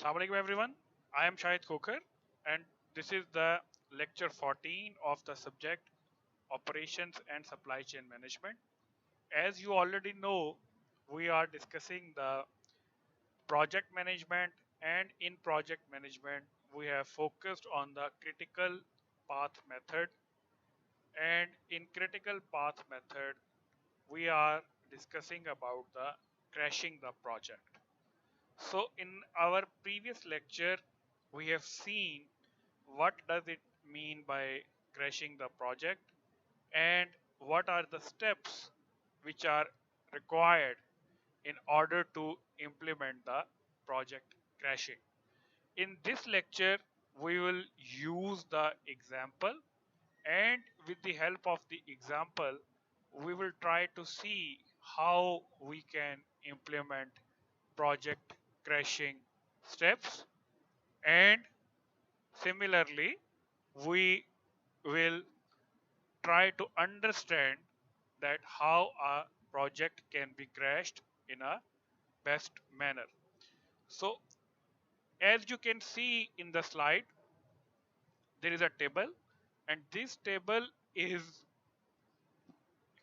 Assalamualaikum everyone. I am Shahid Khokar and this is the lecture 14 of the subject Operations and Supply Chain Management. As you already know, we are discussing the project management, and in project management we have focused on the critical path method, and in critical path method we are discussing about the crashing the project. So in our previous lecture, we have seen what does it mean by crashing the project and what are the steps which are required in order to implement the project crashing. In this lecture, we will use the example, and with the help of the example, we will try to see how we can implement project crashing steps, and similarly we will try to understand that how a project can be crashed in a best manner. So as you can see in the slide, there is a table, and this table is,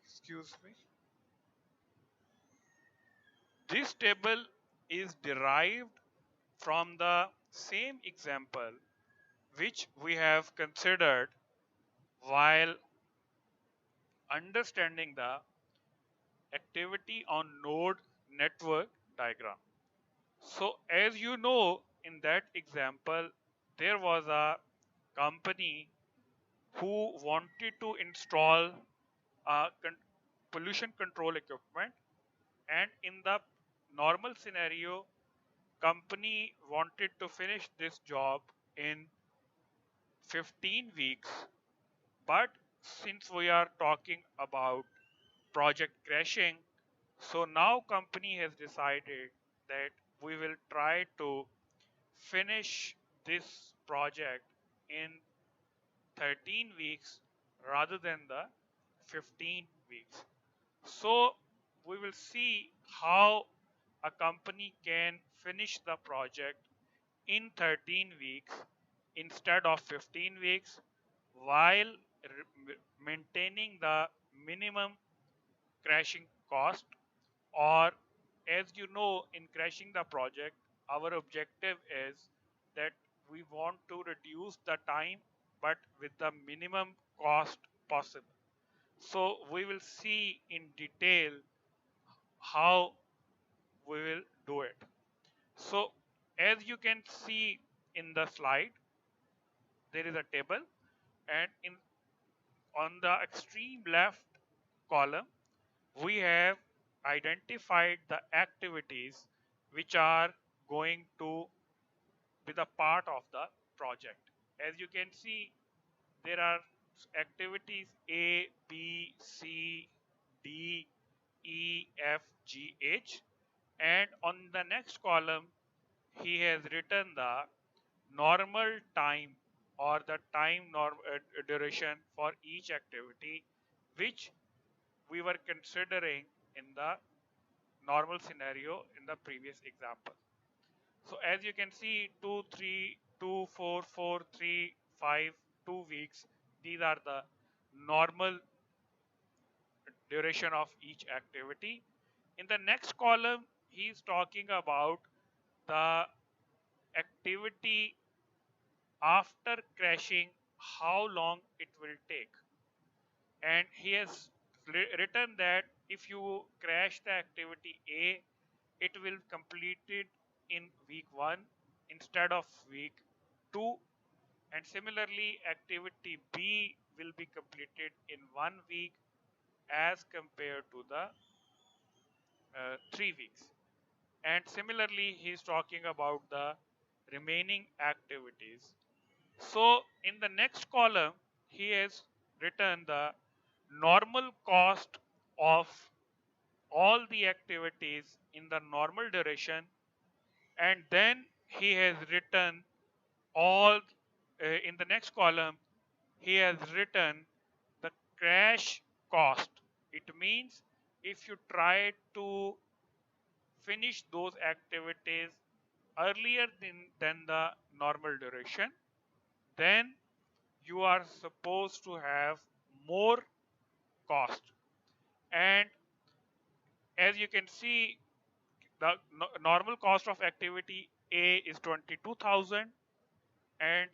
excuse me, this table is derived from the same example which we have considered while understanding the activity on node network diagram. So as you know, in that example, there was a company who wanted to install a pollution control equipment, and in the normal scenario, company wanted to finish this job in 15 weeks. But since we are talking about project crashing, so now company has decided that we will try to finish this project in 13 weeks rather than the 15 weeks. So we will see how a company can finish the project in 13 weeks instead of 15 weeks while maintaining the minimum crashing cost. Or as you know, in crashing the project, our objective is that we want to reduce the time but with the minimum cost possible. So we will see in detail how we will do it. So as you can see in the slide, there is a table, and in on the extreme left column we have identified the activities which are going to be the part of the project. As you can see, there are activities A, B, C, D, E, F, G, H, and on the next column he has written the normal time or the duration for each activity which we were considering in the normal scenario in the previous example. So as you can see, 2, 3, 2, 4, 4, 3, 5, 2 weeks, these are the normal duration of each activity. In the next column, he is talking about the activity after crashing, how long it will take. And he has written that if you crash the activity A, it will complete it in week 1 instead of week 2, and similarly activity B will be completed in 1 week as compared to the 3 weeks. And similarly he is talking about the remaining activities. So in the next column he has written the normal cost of all the activities in the normal duration, and then he has written all in the next column he has written the crash cost. It means if you try to finish those activities earlier than the normal duration, then you are supposed to have more cost. And as you can see, the normal cost of activity A is 22,000, and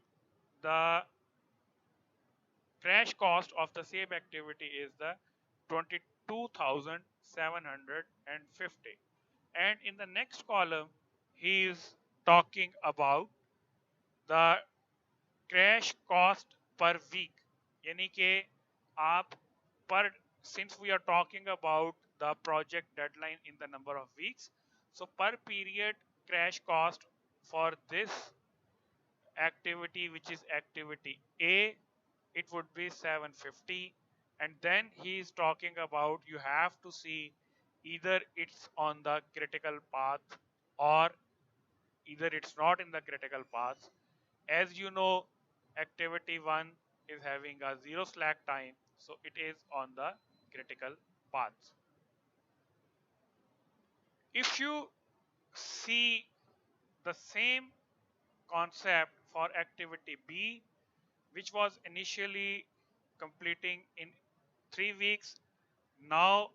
the crash cost of the same activity is the 22,750. And in the next column, he is talking about the crash cost per week, यानी कि आप पर, since we are talking about the project deadline in the number of weeks, so per period crash cost for this activity, which is activity A, it would be 750. And then he is talking about you have to see either it's on the critical path or either it's not in the critical path. As you know, activity 1 is having a zero slack time, so it is on the critical path. If you see the same concept for activity B, which was initially completing in 3 weeks, now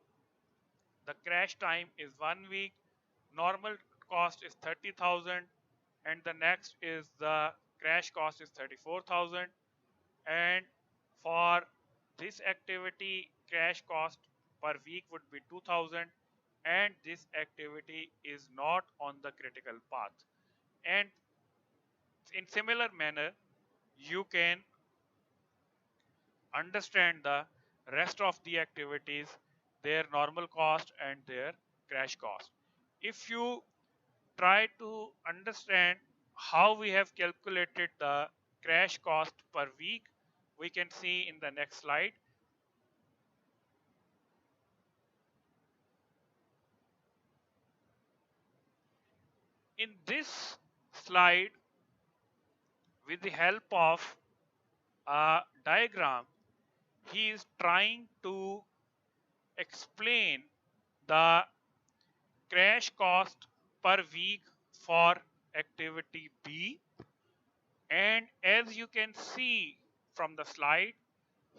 the crash time is 1 week, normal cost is 30,000, and the next is the crash cost is 34,000. And for this activity, crash cost per week would be 2000, and this activity is not on the critical path. And in similar manner, you can understand the rest of the activities, their normal cost and their crash cost. If you try to understand how we have calculated the crash cost per week, we can see in the next slide. In this slide, with the help of a diagram, he is trying to explain the crash cost per week for activity B. And as you can see from the slide,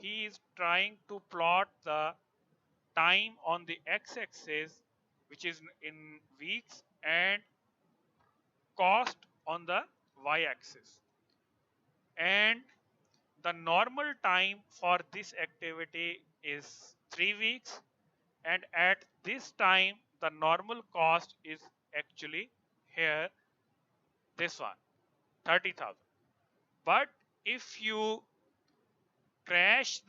he is trying to plot the time on the x-axis, which is in weeks, and cost on the y-axis. And the normal time for this activity is 3 weeks, and at this time the normal cost is actually here, this one, 30,000. But if you crash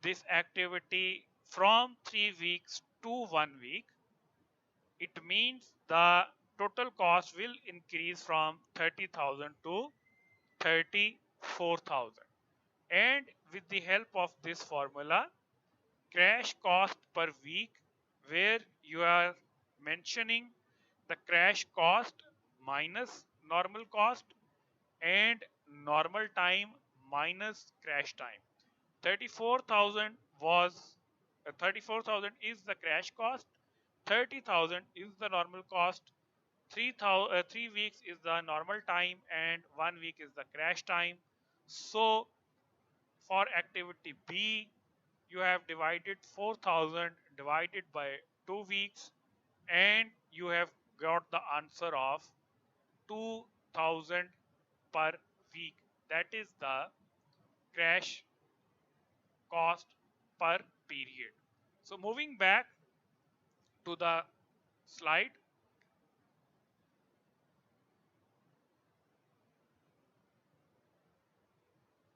this activity from 3 weeks to 1 week, it means the total cost will increase from 30,000 to 34,000. And with the help of this formula, crash cost per week, where you are mentioning the crash cost minus normal cost and normal time minus crash time. 34,000 is the crash cost, 30,000 is the normal cost, 3 weeks is the normal time, and 1 week is the crash time. So for activity B, you have divided 4,000 divided by 2 weeks, and you have got the answer of 2,000 per week. That is the crash cost per period. So moving back to the slide,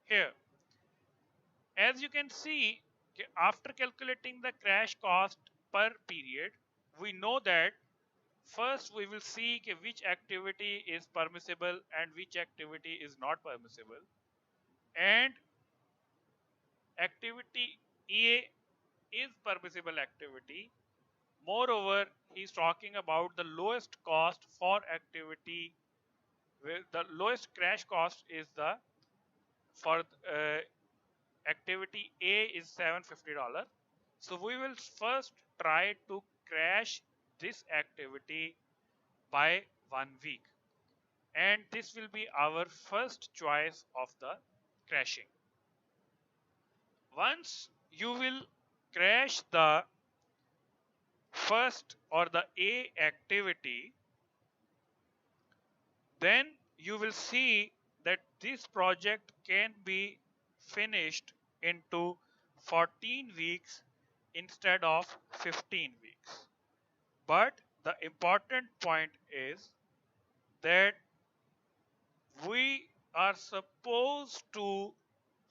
here, as you can see, after calculating the crash cost per period, we know that first we will see which activity is permissible and which activity is not permissible. And activity A is permissible activity. Moreover, he is talking about the lowest cost for activity, where the lowest crash cost is the for activity A is $750. So we will first try to crash this activity by 1 week. And this will be our first choice of the crashing. Once you will crash the first or the A activity, then you will see that this project can be finished into 14 weeks instead of 15 weeks. But the important point is that we are supposed to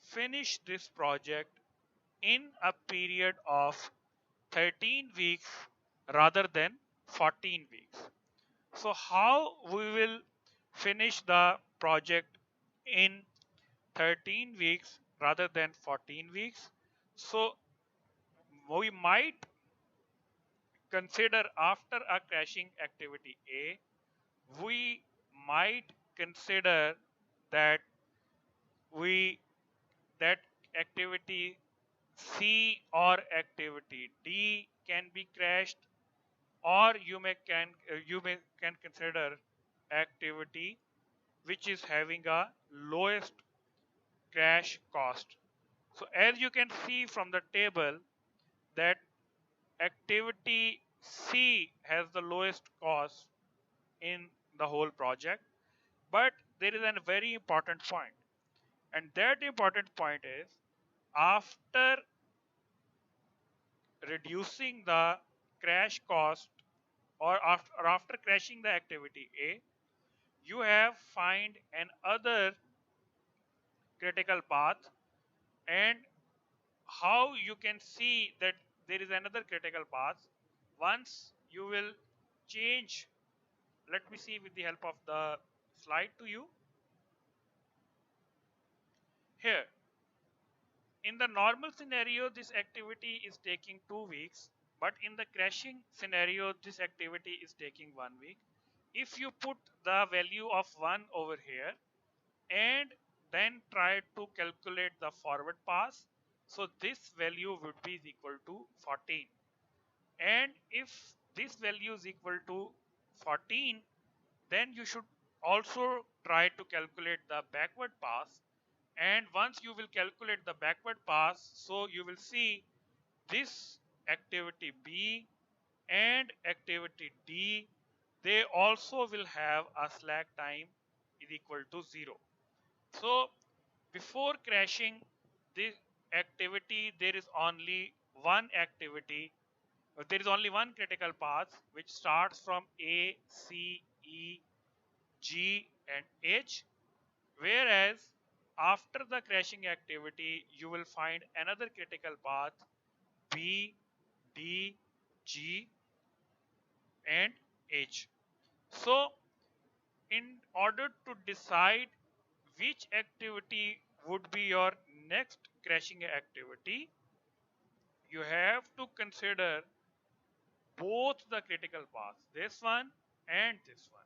finish this project in a period of 13 weeks rather than 14 weeks. So how we will finish the project in 13 weeks rather than 14 weeks? So we might consider, after a crashing activity A, we might consider that we that activity C or activity D can be crashed, or you may can consider activity which is having a lowest crash cost. So as you can see from the table that activity C has the lowest cost in the whole project, but there is a very important point, and that important point is, after reducing the crash cost, or after crashing the activity A, you have find another critical path. And how you can see that there is another critical path? Once you will change, let me see with the help of the slide to you here. In the normal scenario, this activity is taking 2 weeks, but in the crashing scenario, this activity is taking 1 week. If you put the value of 1 over here and then try to calculate the forward pass, so this value would be equal to 14. And if this value is equal to 14, then you should also try to calculate the backward pass. And once you will calculate the backward pass, so you will see this activity B and activity D, they also will have a slack time is equal to 0. So before crashing this activity, there is only one activity, there is only one critical path which starts from A, C, E, G and H, whereas after the crashing activity you will find another critical path B, D, G and H. So in order to decide which activity would be your next crashing activity, you have to consider both the critical paths, this one and this one.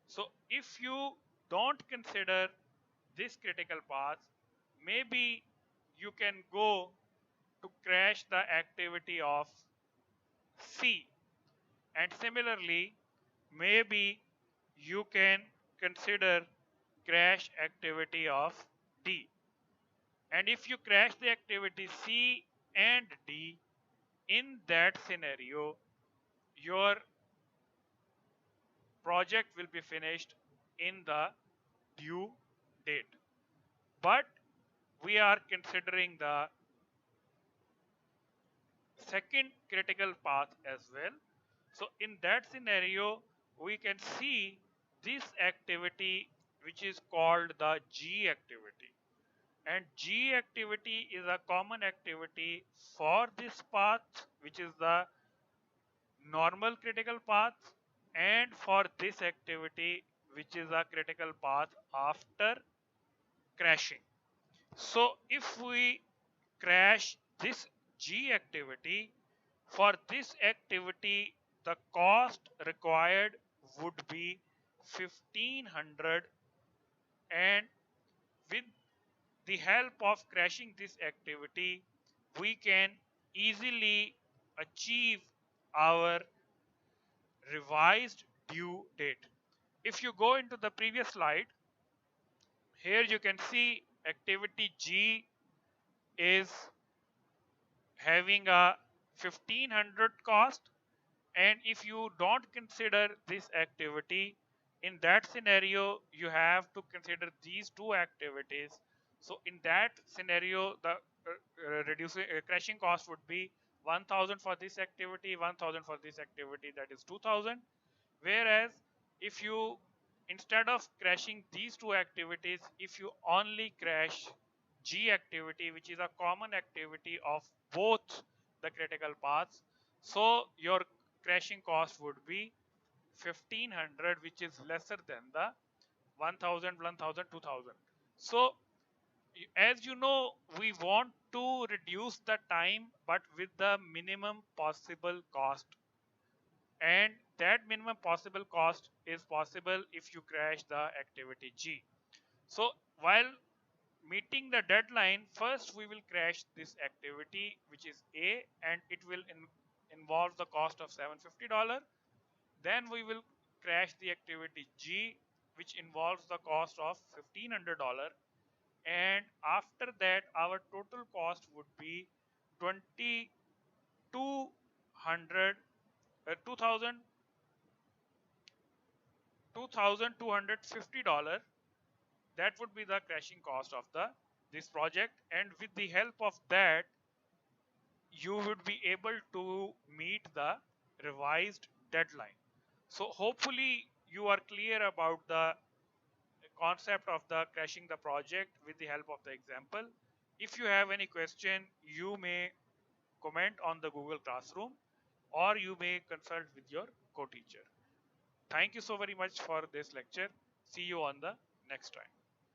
So if you don't consider this critical path, maybe you can go to crash the activity of C, and similarly maybe you can consider crash activity of D. And if you crash the activity C and D, in that scenario your project will be finished in the due date. But we are considering the second critical path as well. So in that scenario, we can see this activity which is called the G activity. And G activity is a common activity for this path, which is the normal critical path, and for this activity, which is a critical path after crashing. So if we crash this G activity, for this activity the cost required would be 1500, and with the help of crashing this activity we can easily achieve our revised due date. If you go into the previous slide, here you can see activity G is having a 1500 cost, and if you don't consider this activity, in that scenario you have to consider these two activities. So in that scenario, the reducing crashing cost would be 1000 for this activity, 1000 for this activity, that is 2000. Whereas if you, instead of crashing these two activities, if you only crash G activity, which is a common activity of both the critical paths, so your crashing cost would be 1500, which is lesser than the 1000, 1000, 2000. So as you know, we want to reduce the time but with the minimum possible cost, and that minimum possible cost is possible if you crash the activity G. So while meeting the deadline, first we will crash this activity, which is A, and it will involve the cost of $750. Then we will crash the activity G, which involves the cost of $1500. And after that, our total cost would be 2200 2000 $2,250. That would be the crashing cost of the this project, and with the help of that you would be able to meet the revised deadline. So hopefully you are clear about the concept of the crashing the project with the help of the example. If you have any question, you may comment on the Google Classroom, or you may consult with your co-teacher. Thank you so very much for this lecture. See you on the next time.